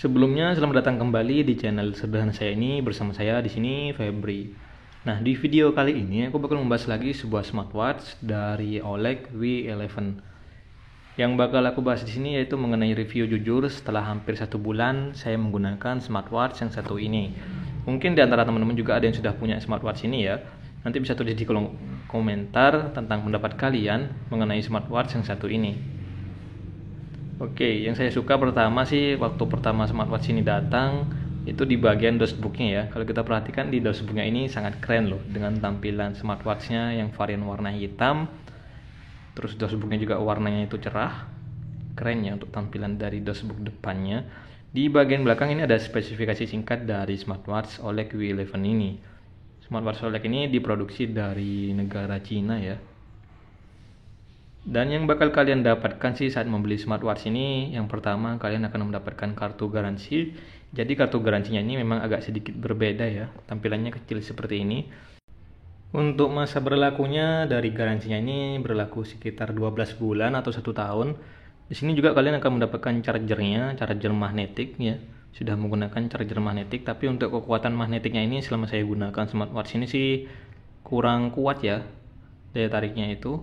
Sebelumnya selamat datang kembali di channel sederhana saya ini, bersama saya di sini Febri. Nah, di video kali ini aku bakal membahas lagi sebuah smartwatch dari OLED W11. Yang bakal aku bahas di sini yaitu mengenai review jujur setelah hampir 1 bulan saya menggunakan smartwatch yang satu ini. Mungkin di antara teman-teman juga ada yang sudah punya smartwatch ini ya. Nanti bisa tulis di kolom komentar tentang pendapat kalian mengenai smartwatch yang satu ini. Oke, yang saya suka pertama sih waktu pertama smartwatch ini datang itu di bagian dashboardnya ya. Kalau kita perhatikan di dashboardnya ini sangat keren loh dengan tampilan smartwatchnya yang varian warna hitam. Terus dashboardnya juga warnanya itu cerah, keren ya untuk tampilan dari dashboard depannya. Di bagian belakang ini ada spesifikasi singkat dari smartwatch OLED W11 ini. Smartwatch OLED ini diproduksi dari negara Cina ya. Dan yang bakal kalian dapatkan sih saat membeli smartwatch ini, yang pertama kalian akan mendapatkan kartu garansi. Jadi kartu garansinya ini memang agak sedikit berbeda ya, tampilannya kecil seperti ini. Untuk masa berlakunya dari garansinya ini berlaku sekitar 12 bulan atau 1 tahun. Di sini juga kalian akan mendapatkan chargernya, charger magnetik ya. Sudah menggunakan charger magnetik, tapi untuk kekuatan magnetiknya ini selama saya gunakan smartwatch ini sih kurang kuat ya daya tariknya itu,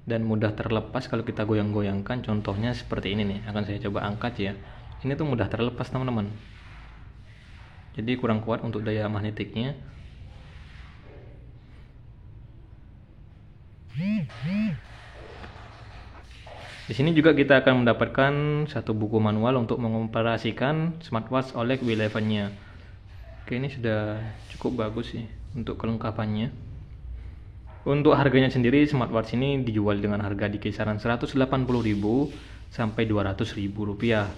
dan mudah terlepas kalau kita goyang-goyangkan. Contohnya seperti ini nih, akan saya coba angkat ya. Ini tuh mudah terlepas teman-teman, jadi kurang kuat untuk daya magnetiknya. Di sini juga kita akan mendapatkan satu buku manual untuk mengoperasikan smartwatch OLED W11-nya. Oke, ini sudah cukup bagus sih untuk kelengkapannya. Untuk harganya sendiri, smartwatch ini dijual dengan harga di kisaran 180.000 sampai 200.000 rupiah.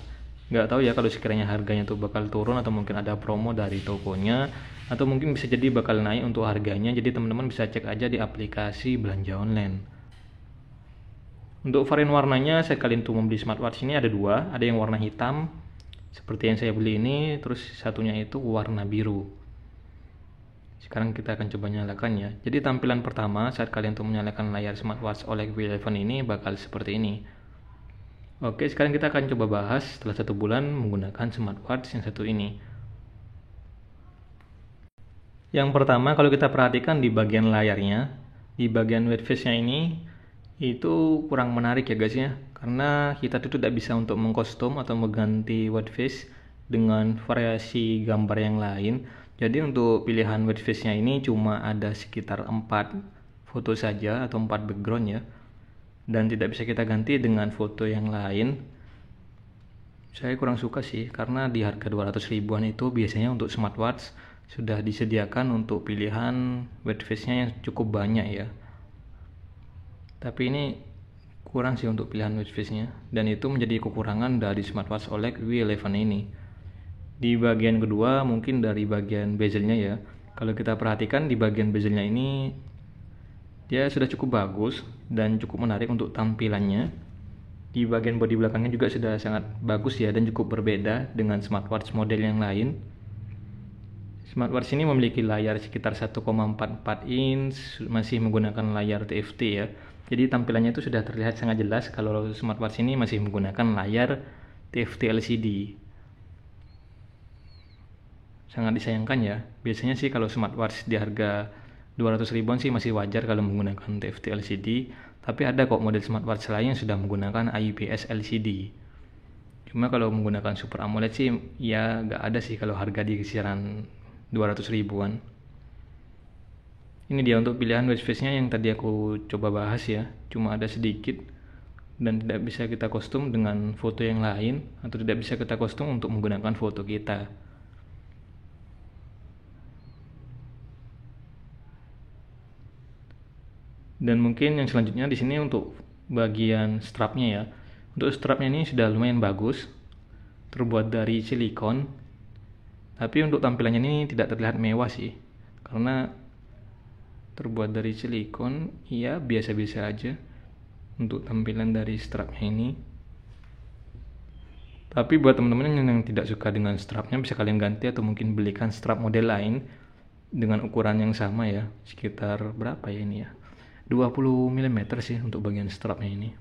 Nggak tahu ya kalau sekiranya harganya tuh bakal turun atau mungkin ada promo dari tokonya, atau mungkin bisa jadi bakal naik untuk harganya. Jadi teman-teman bisa cek aja di aplikasi belanja online. Untuk varian warnanya, saya kali untuk membeli smartwatch ini ada dua. Ada yang warna hitam seperti yang saya beli ini, terus satunya itu warna biru. Sekarang kita akan coba nyalakan ya. Jadi tampilan pertama saat kalian untuk menyalakan layar smartwatch OLED W11 ini bakal seperti ini. Oke, sekarang kita akan coba bahas setelah 1 bulan menggunakan smartwatch yang satu ini. Yang pertama, kalau kita perhatikan di bagian layarnya, di bagian white face-nya ini itu kurang menarik ya guys ya, karena kita tuh tidak bisa untuk mengkostum atau mengganti white face dengan variasi gambar yang lain. Jadi untuk pilihan white face nya ini cuma ada sekitar 4 foto saja atau 4 background ya, dan tidak bisa kita ganti dengan foto yang lain. Saya kurang suka sih, karena di harga 200 ribuan itu biasanya untuk smartwatch sudah disediakan untuk pilihan white face nya yang cukup banyak ya. Tapi ini kurang sih untuk pilihan white face nya, dan itu menjadi kekurangan dari smartwatch OLED W11 ini. Di bagian kedua mungkin dari bagian bezelnya ya. Kalau kita perhatikan di bagian bezelnya ini dia sudah cukup bagus dan cukup menarik untuk tampilannya. Di bagian bodi belakangnya juga sudah sangat bagus ya, dan cukup berbeda dengan smartwatch model yang lain. Smartwatch ini memiliki layar sekitar 1,44 inch, masih menggunakan layar TFT ya. Jadi tampilannya itu sudah terlihat sangat jelas kalau smartwatch ini masih menggunakan layar TFT LCD. Sangat disayangkan ya. Biasanya sih kalau smartwatch di harga 200 ribuan sih masih wajar kalau menggunakan TFT LCD, tapi ada kok model smartwatch lain yang sudah menggunakan IPS LCD. Cuma kalau menggunakan Super AMOLED sih ya nggak ada sih kalau harga di kisaran 200 ribuan. Ini dia untuk pilihan white face nya yang tadi aku coba bahas ya. Cuma ada sedikit dan tidak bisa kita kostum dengan foto yang lain, atau tidak bisa kita kostum untuk menggunakan foto kita. Dan mungkin yang selanjutnya di sini untuk bagian strapnya ya. Untuk strapnya ini sudah lumayan bagus, terbuat dari silikon. Tapi untuk tampilannya ini tidak terlihat mewah sih, karena terbuat dari silikon, ya biasa-biasa aja untuk tampilan dari strapnya ini. Tapi buat teman-teman yang tidak suka dengan strapnya, bisa kalian ganti atau mungkin belikan strap model lain dengan ukuran yang sama ya, sekitar berapa ya ini ya, 20 mm sih untuk bagian strapnya ini.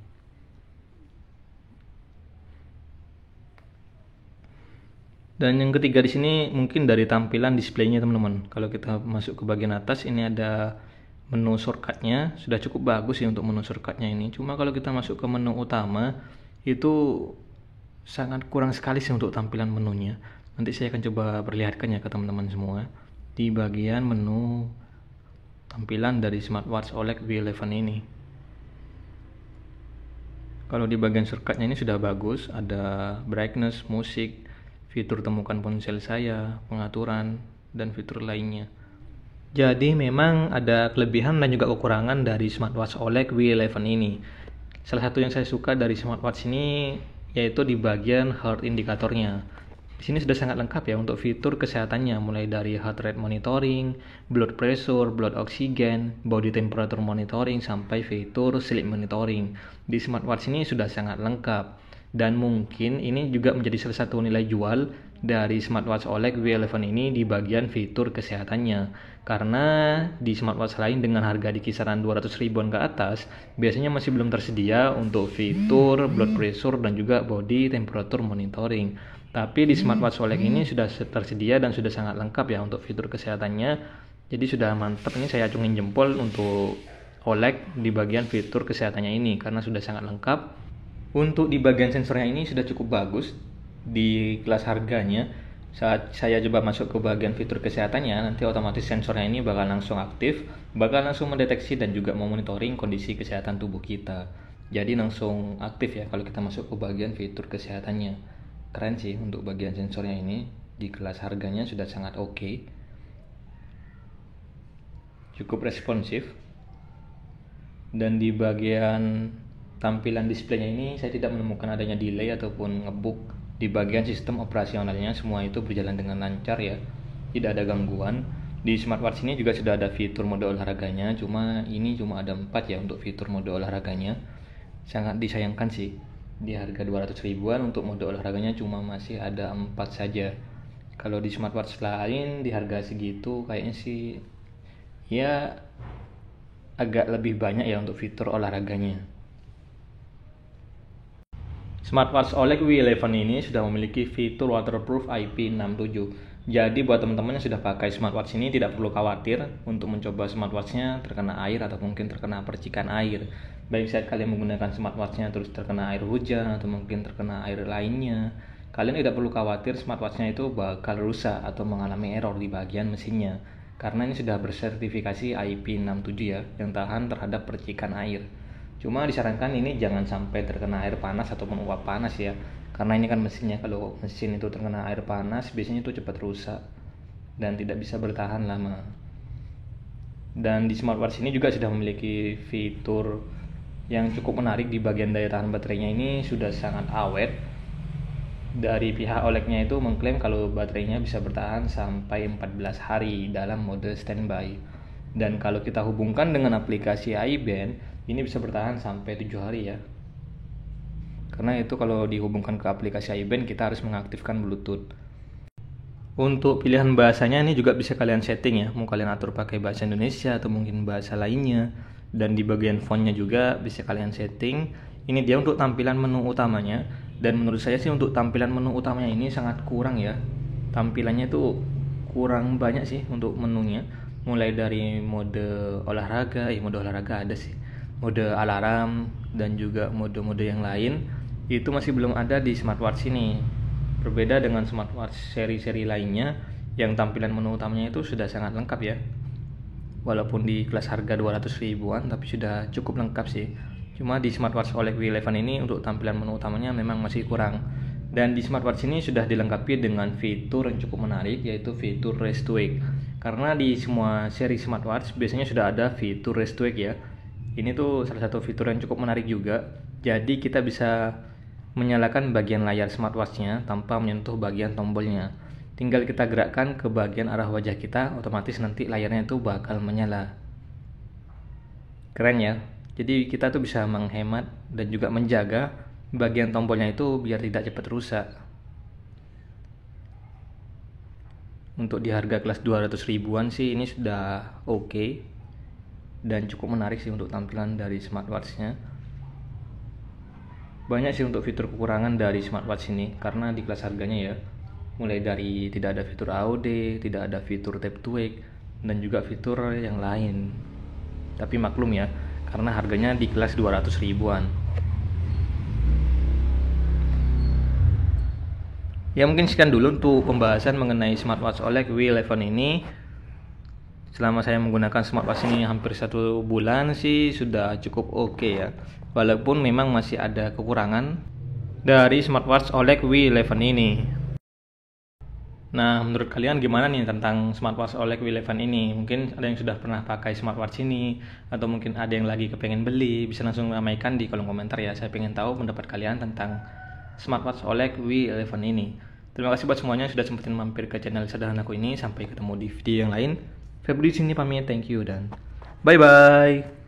Dan yang ketiga di sini mungkin dari tampilan displaynya teman-teman. Kalau kita masuk ke bagian atas ini ada menu shortcutnya, sudah cukup bagus sih untuk menu shortcutnya ini. Cuma kalau kita masuk ke menu utama itu sangat kurang sekali sih untuk tampilan menunya. Nanti saya akan coba perlihatkan ya ke teman-teman semua. Di bagian menu tampilan dari smartwatch OLED V11 ini. Kalau di bagian shortcutnya ini sudah bagus, ada brightness, musik, fitur temukan ponsel saya, pengaturan, dan fitur lainnya. Jadi memang ada kelebihan dan juga kekurangan dari smartwatch OLED V11 ini. Salah satu yang saya suka dari smartwatch ini yaitu di bagian heart indikatornya. Di sini sudah sangat lengkap ya untuk fitur kesehatannya, mulai dari heart rate monitoring, blood pressure, blood oxygen, body temperature monitoring, sampai fitur sleep monitoring. Di smartwatch ini sudah sangat lengkap. Dan mungkin ini juga menjadi salah satu nilai jual dari smartwatch OLED V11 ini di bagian fitur kesehatannya. Karena di smartwatch lain dengan harga di kisaran 200 ribuan ke atas, biasanya masih belum tersedia untuk fitur blood pressure dan juga body temperature monitoring. Tapi di smartwatch OLED ini sudah tersedia dan sudah sangat lengkap ya untuk fitur kesehatannya. Jadi sudah mantap, ini saya acungin jempol untuk OLED di bagian fitur kesehatannya ini karena sudah sangat lengkap. Untuk di bagian sensornya ini sudah cukup bagus di kelas harganya. Saat saya coba masuk ke bagian fitur kesehatannya, nanti otomatis sensornya ini bakal langsung aktif, bakal langsung mendeteksi dan juga memonitoring kondisi kesehatan tubuh kita. Jadi langsung aktif ya kalau kita masuk ke bagian fitur kesehatannya. Keren sih untuk bagian sensornya ini, di kelas harganya sudah sangat oke. Cukup responsif. Dan di bagian tampilan displaynya ini saya tidak menemukan adanya delay ataupun ngebug. Di bagian sistem operasionalnya semua itu berjalan dengan lancar ya, tidak ada gangguan. Di smartwatch ini juga sudah ada fitur mode olahraganya, cuma ini cuma ada 4 ya untuk fitur mode olahraganya. Sangat disayangkan sih, di harga 200 ribuan untuk mode olahraganya cuma masih ada 4 saja. Kalau di smartwatch lain di harga segitu kayaknya sih ya agak lebih banyak ya untuk fitur olahraganya. Smartwatch OLED V11 ini sudah memiliki fitur waterproof IP67. Jadi buat teman-teman yang sudah pakai smartwatch ini tidak perlu khawatir untuk mencoba smartwatchnya terkena air atau mungkin terkena percikan air. Baik saat kalian menggunakan smartwatchnya terus terkena air hujan atau mungkin terkena air lainnya, kalian tidak perlu khawatir smartwatchnya itu bakal rusak atau mengalami error di bagian mesinnya. Karena ini sudah bersertifikasi IP67 ya, yang tahan terhadap percikan air. Cuma disarankan ini jangan sampai terkena air panas ataupun uap panas ya. Karena ini kan mesinnya, kalau mesin itu terkena air panas biasanya itu cepat rusak dan tidak bisa bertahan lama. Dan di smartwatch ini juga sudah memiliki fitur yang cukup menarik di bagian daya tahan baterainya ini sudah sangat awet. Dari pihak OLED-nya itu mengklaim kalau baterainya bisa bertahan sampai 14 hari dalam mode standby. Dan kalau kita hubungkan dengan aplikasi iBand, ini bisa bertahan sampai 7 hari ya. Karena itu kalau dihubungkan ke aplikasi iBand kita harus mengaktifkan Bluetooth. Untuk pilihan bahasanya ini juga bisa kalian setting ya, mau kalian atur pakai bahasa Indonesia atau mungkin bahasa lainnya. Dan di bagian fontnya juga bisa kalian setting. Ini dia untuk tampilan menu utamanya. Dan menurut saya sih untuk tampilan menu utamanya ini sangat kurang ya. Tampilannya itu kurang banyak sih untuk menunya. Mulai dari mode olahraga ada sih, mode alarm dan juga mode-mode yang lain itu masih belum ada di smartwatch ini. Berbeda dengan smartwatch seri-seri lainnya yang tampilan menu utamanya itu sudah sangat lengkap ya. Walaupun di kelas harga 200 ribuan tapi sudah cukup lengkap sih. Cuma di smartwatch OLED V11 ini untuk tampilan menu utamanya memang masih kurang. Dan di smartwatch ini sudah dilengkapi dengan fitur yang cukup menarik, yaitu fitur Rest to Wake. Karena di semua seri smartwatch biasanya sudah ada fitur Rest to Wake ya. Ini tuh salah satu fitur yang cukup menarik juga. Jadi kita bisa menyalakan bagian layar smartwatchnya tanpa menyentuh bagian tombolnya. Tinggal kita gerakkan ke bagian arah wajah kita, otomatis nanti layarnya itu bakal menyala. Keren ya. Jadi kita tuh bisa menghemat dan juga menjaga bagian tombolnya itu biar tidak cepat rusak. Untuk di harga kelas 200 ribuan sih ini sudah oke dan cukup menarik sih untuk tampilan dari smartwatchnya. Banyak sih untuk fitur kekurangan dari smartwatch ini karena di kelas harganya ya. mulai dari tidak ada fitur AOD, tidak ada fitur tap to wake, dan juga fitur yang lain. Tapi maklum ya, karena harganya di kelas 200 ribuan. Ya mungkin sekian dulu untuk pembahasan mengenai smartwatch OLED W11 ini. Selama saya menggunakan smartwatch ini hampir 1 bulan sih sudah cukup oke ya. Walaupun memang masih ada kekurangan dari smartwatch OLED W11 ini. Nah, menurut kalian gimana nih tentang smartwatch OLED W11 ini? Mungkin ada yang sudah pernah pakai smartwatch ini, atau mungkin ada yang lagi kepengen beli, bisa langsung ramaikan di kolom komentar ya. Saya pengen tahu pendapat kalian tentang smartwatch OLED W11 ini. Terima kasih buat semuanya yang sudah sempetin mampir ke channel sederhanaku ini. Sampai ketemu di video yang lain. Febri di sini pamit, thank you dan bye bye.